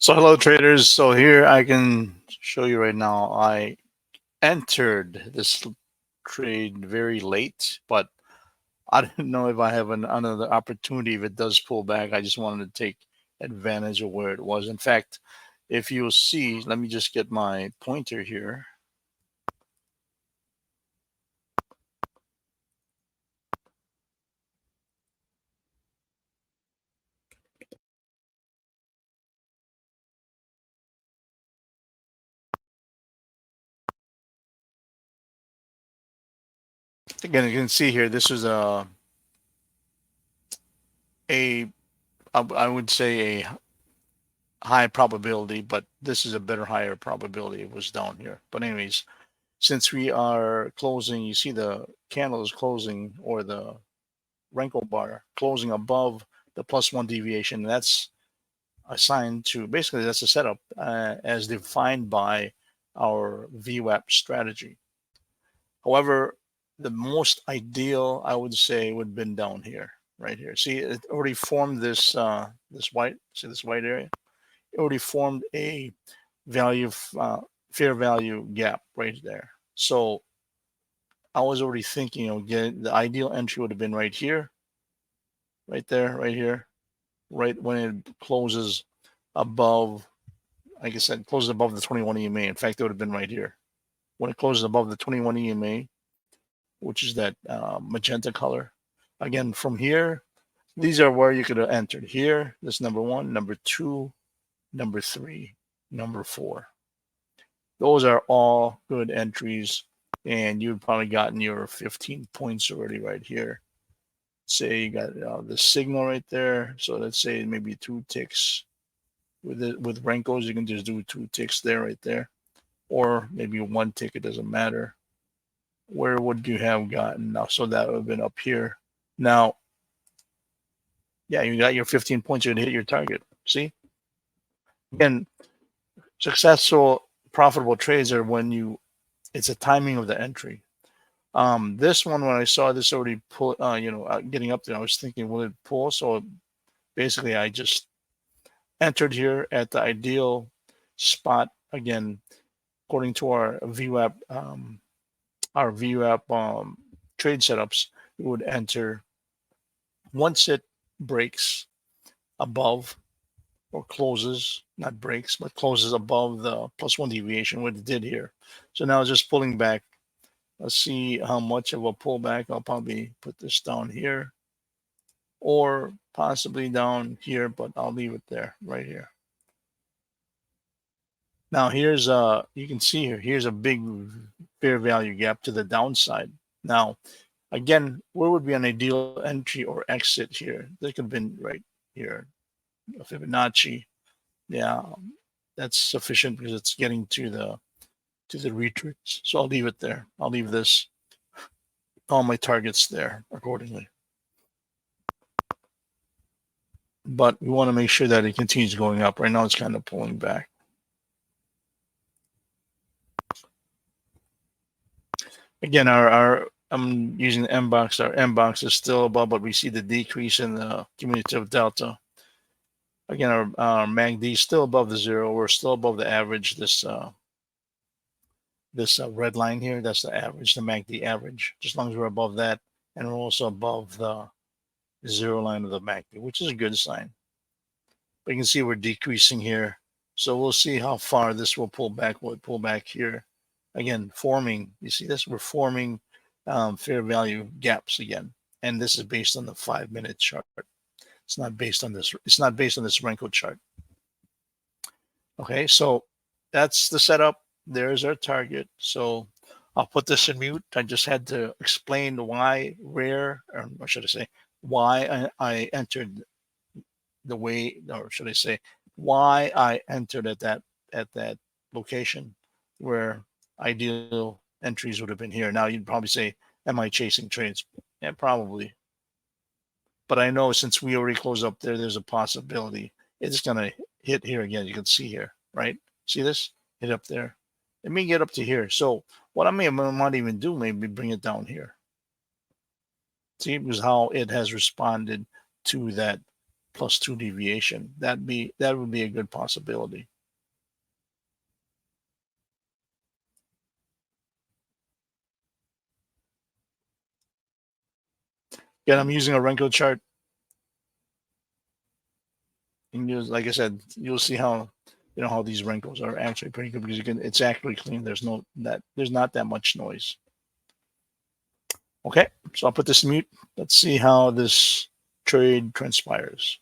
So hello traders. So here I can show you right now. I entered this trade very late, but I didn't know if I have another opportunity if it does pull back. I just wanted to take advantage of where it was. In fact, if you'll see, let me just get my pointer here. Again, you can see here, this is a I would say a high probability, but this is a better higher probability it was down here. But anyways, since we are closing, you see the candle is closing, or the Renko bar closing above the +1 deviation. That's assigned to, basically that's a setup as defined by our VWAP strategy. However, the most ideal, I would say, would have been down here, right here. See, it already formed this see this white area? It already formed a value, fair value gap right there. So I was already thinking, the ideal entry would have been right here, right there, right here, right when it closes above, like I said, closes above the 21 EMA. In fact, it would have been right here. When it closes above the 21 EMA, which is that magenta color. Again, from here, these are where you could have entered. Here, this number 1, number 2, number 3, number 4. Those are all good entries, and you've probably gotten your 15 points already right here. Say you got the signal right there. So let's say maybe 2 ticks. With Renkos, you can just do 2 ticks there, right there, or maybe 1 tick. It doesn't matter. Where would you have gotten now? So that would have been up here. Now, yeah, you got your 15 points. You'd hit your target. See, again, successful, profitable trades are when it's a timing of the entry. This one, when I saw this already pull, getting up there, I was thinking, will it pull? So basically, I just entered here at the ideal spot. Again, according to our VWAP, trade setups, we would enter once it breaks above, or closes, not breaks, but closes above the +1 deviation, what it did here. So now just pulling back. Let's see how much of a pullback. I'll probably put this down here, or possibly down here, but I'll leave it there, right here. Now here's you can see here's a big fair value gap to the downside. Now, again, where would be an ideal entry or exit here? They could have been right here, Fibonacci. Yeah, that's sufficient because it's getting to the retrace. So I'll leave it there. I'll leave this, all my targets there accordingly. But we want to make sure that it continues going up. Right now it's kind of pulling back. Again, I'm using the MBox. Our MBox is still above, but we see the decrease in the cumulative delta. Again, our MACD is still above the 0. We're still above the average. This red line here, that's the average, the MACD average. Just as long as we're above that, and we're also above the 0 line of the MACD, which is a good sign. But you can see we're decreasing here. So we'll see how far this will pull back. Will it pull back here? Again, forming, you see this? We're forming fair value gaps again. And this is based on the 5-minute chart. It's not based on this. It's not based on this Renko chart. Okay, so that's the setup. There's our target. So I'll put this in mute. I just had to explain why, or should I say, why I entered the way, or should I say, why I entered at that location where ideal entries would have been here. Now you'd probably say, am I chasing trades? Yeah, probably. But I know since we already closed up there, there's a possibility it's going to hit here again. You can see here, right? See this? Hit up there. It may get up to here. So what I might even do, maybe bring it down here. See, because how it has responded to that +2 deviation. That would be a good possibility. Again, I'm using a Renko chart. And use, like I said, you'll see how how these wrinkles are actually pretty good because it's actually clean. There's not that much noise. Okay, so I'll put this in mute. Let's see how this trade transpires.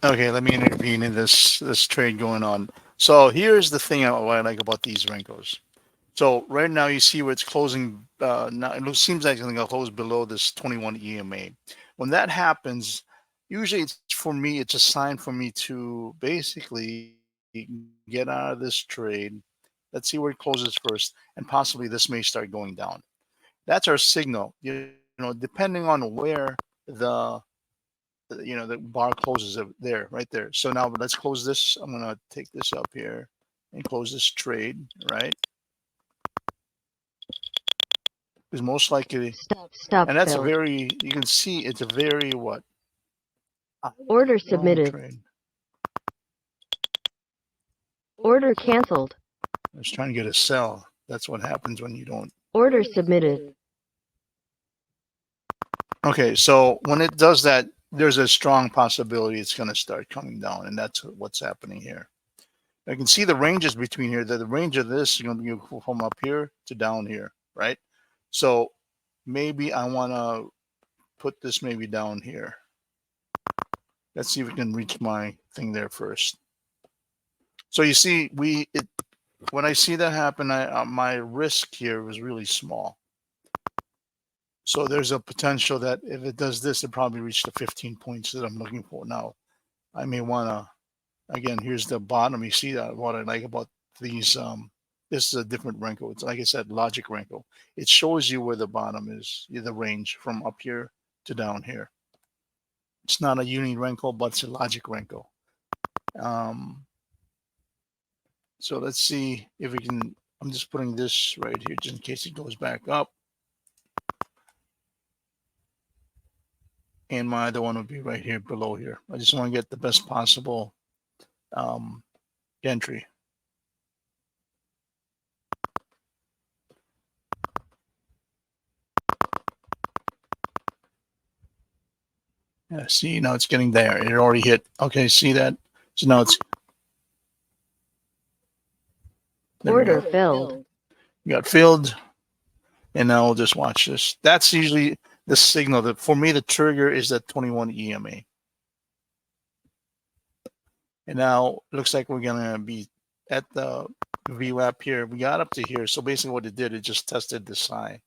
Okay, let me intervene in this trade going on. So here's the thing what I like about these Renkos. So right now you see where it's closing. Now it seems like it's going to close below this 21 EMA. When that happens, usually it's for me. It's a sign for me to basically get out of this trade. Let's see where it closes first, and possibly this may start going down. That's our signal. Depending on where the the bar closes there, right there. So now let's close this. I'm gonna take this up here and close this trade, right? Because most likely, Stop and that's a filled. very, you can see it's a very what? Order Wrong submitted. trade. Order canceled. I was trying to get a sell. That's what happens when you don't. Order submitted. Okay, so when it does that, there's a strong possibility it's going to start coming down, and that's what's happening here. I can see the ranges between here. The range of this is going to be from up here to down here, right? So maybe I want to put this maybe down here. Let's see if we can reach my thing there first. So you see, when I see that happen, my risk here was really small. So there's a potential that if it does this, it probably reach the 15 points that I'm looking for. Now, I may want to, again, here's the bottom. You see that what I like about these, this is a different Renko. It's like I said, logic Renko. It shows you where the bottom is, the range from up here to down here. It's not a uni Renko, but it's a logic Renko. So let's see if we can, I'm just putting this right here just in case it goes back up. And my other one would be right here below here. I just want to get the best possible entry. Yeah, see, now it's getting there. It already hit. Okay, see that? So now it's. Order filled. You got filled. And now we'll just watch this. That's usually the signal that for me, the trigger is that 21 EMA. And now it looks like we're going to be at the VWAP here. We got up to here. So basically what it did, it just tested this high,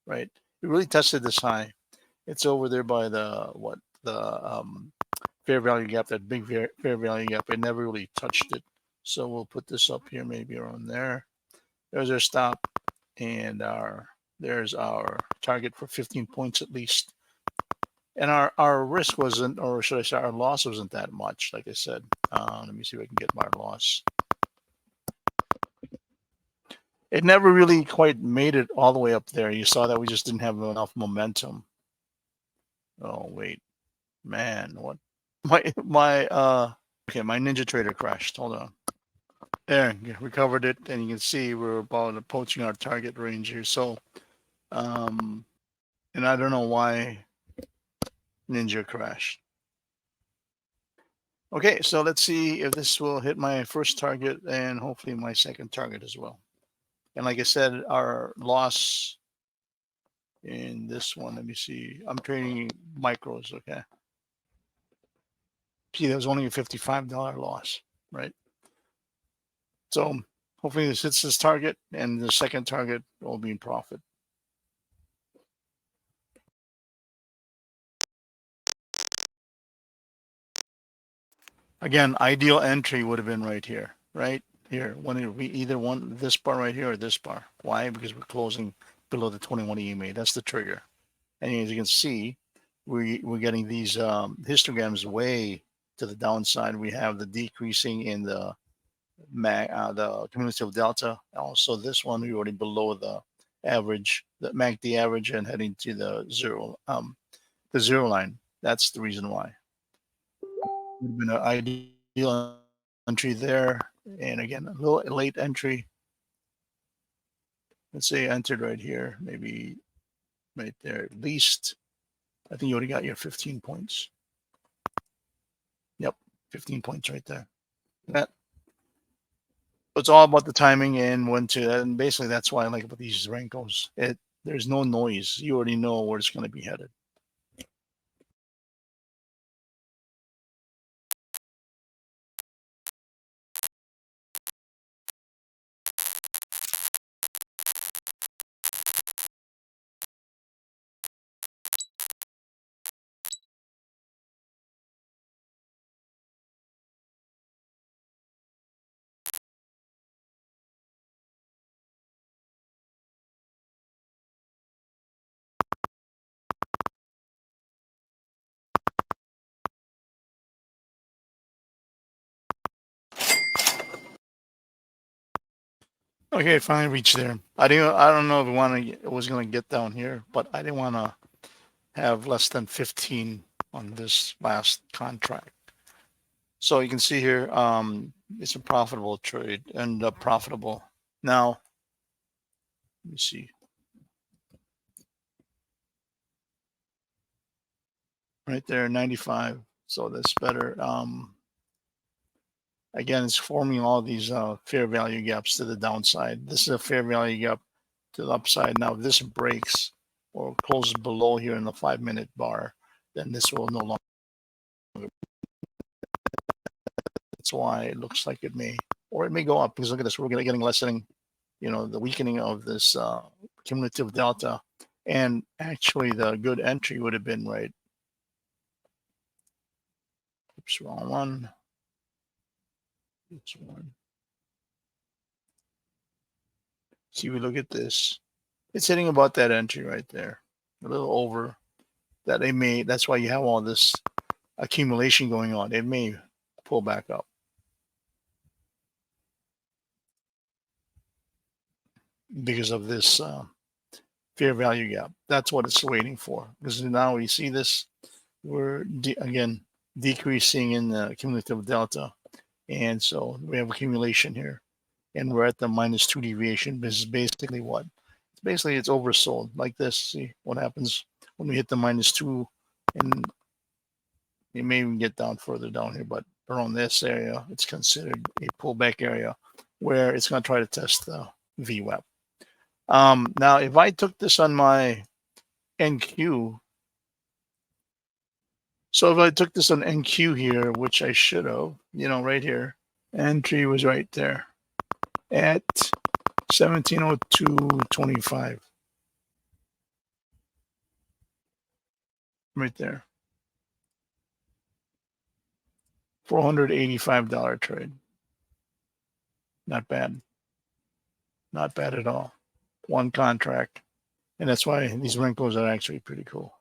right? It really tested this high. It's over there by the fair value gap, that big fair value gap. It never really touched it. So we'll put this up here, maybe around there. There's our stop, and there's our target for 15 points at least. And our risk wasn't, or should I say, our loss wasn't that much. Like I said, let me see if I can get my loss. It never really quite made it all the way up there. You saw that we just didn't have enough momentum. Oh wait, man, what? Okay, my Ninja Trader crashed. Hold on. There, recovered it, and you can see we're about approaching our target range here. So, and I don't know why Ninja crashed. Okay, so let's see if this will hit my first target and hopefully my second target as well. And like I said, our loss in this one, let me see. I'm trading micros, okay? See, that was only a $55 loss, right? So hopefully this hits this target and the second target will be in profit. Again, ideal entry would have been right here, right here. When it be either one, this bar right here or this bar. Why? Because we're closing below the 21 EMA. That's the trigger. And as you can see, we're getting these histograms way to the downside. We have the decreasing in the the cumulative delta. Also, this one we already below the average, the MACD average, and heading to the zero line. That's the reason why. Would have been an ideal entry there, and again, a little late entry. Let's say entered right here, maybe right there at least. I think you already got your 15 points. Yep, 15 points right there. That it's all about the timing and when to, and basically that's why I like about these Renkos. There's no noise. You already know where it's going to be headed. Okay, finally reached there. I don't know if it was going to get down here, but I didn't want to have less than 15 on this last contract. So you can see here, it's a profitable trade and profitable. Now, let me see. Right there, 95. So that's better. Again, it's forming all these fair value gaps to the downside. This is a fair value gap to the upside. Now, if this breaks or closes below here in the 5-minute bar, then this will no longer. That's why it looks like it may, or it may go up because look at this. We're getting lessening, the weakening of this cumulative delta. And actually, the good entry would have been right. Oops, wrong one. This one. See, we look at this. It's hitting about that entry right there, a little over that. That's why you have all this accumulation going on. It may pull back up because of this fair value gap. That's what it's waiting for. Because now we see this, we're again decreasing in the cumulative delta. And so we have accumulation here. And we're at the -2 deviation. This is basically what? It's oversold like this. See what happens when we hit the -2, and it may even get down further down here, but around this area, it's considered a pullback area where it's going to try to test the VWAP. Now, if I took this on my NQ, so if I took this on NQ here, which I should have, right here, entry was right there at 1702.25. Right there. $485 trade. Not bad. Not bad at all. One contract. And that's why these Renkos are actually pretty cool.